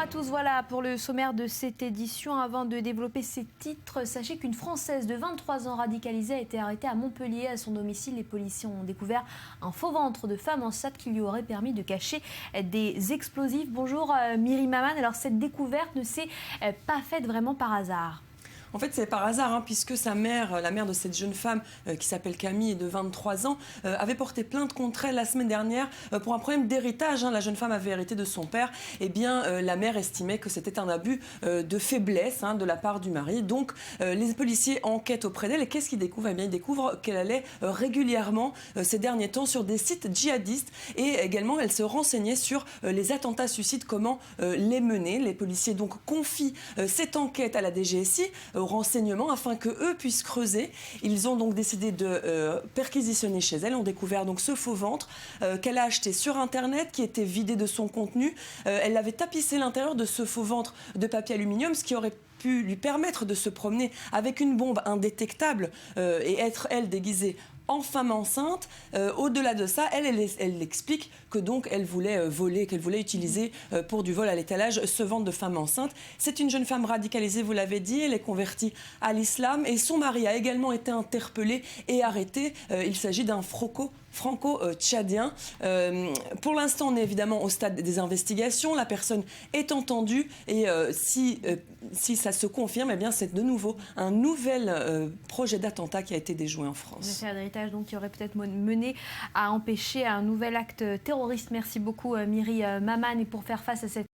à tous, voilà pour le sommaire de cette édition. Avant de développer ces titres, sachez qu'une Française de 23 ans radicalisée a été arrêtée à Montpellier. À son domicile, les policiers ont découvert un faux ventre de femme enceinte qui lui aurait permis de cacher des explosifs. Bonjour Myri Maman, alors cette découverte ne s'est pas faite vraiment par hasard. En fait, c'est par hasard, puisque sa mère, la mère de cette jeune femme qui s'appelle Camille, de 23 ans, avait porté plainte contre elle la semaine dernière pour un problème d'héritage. La jeune femme avait hérité de son père. Eh bien, la mère estimait que c'était un abus de faiblesse de la part du mari. Donc, les policiers enquêtent auprès d'elle. Et qu'est-ce qu'ils découvrent? Eh bien, ils découvrent qu'elle allait régulièrement, ces derniers temps, sur des sites djihadistes. Et également, elle se renseignait sur les attentats suicides, comment les mener. Les policiers donc confient cette enquête à la DGSI, aux renseignements, afin qu'eux puissent creuser. Ils ont donc décidé de perquisitionner chez elle. On découvert donc ce faux ventre qu'elle a acheté sur Internet, qui était vidé de son contenu. Elle avait tapissé l'intérieur de ce faux ventre de papier aluminium, ce qui aurait pu lui permettre de se promener avec une bombe indétectable et être, elle, déguisée en femme enceinte. Au-delà de ça, elle explique que donc elle voulait voler, qu'elle voulait utiliser pour du vol à l'étalage ce ventre de femme enceinte. C'est une jeune femme radicalisée, vous l'avez dit, elle est convertie à l'islam et son mari a également été interpellé et arrêté. Il s'agit d'un franco-tchadien. Pour l'instant, on est évidemment au stade des investigations. La personne est entendue et si ça se confirme, eh bien c'est de nouveau un nouvel projet d'attentat qui a été déjoué en France. Une affaire d'héritage donc qui aurait peut-être mené à empêcher un nouvel acte terroriste. Merci beaucoup Myri Maman. Et pour faire face à cette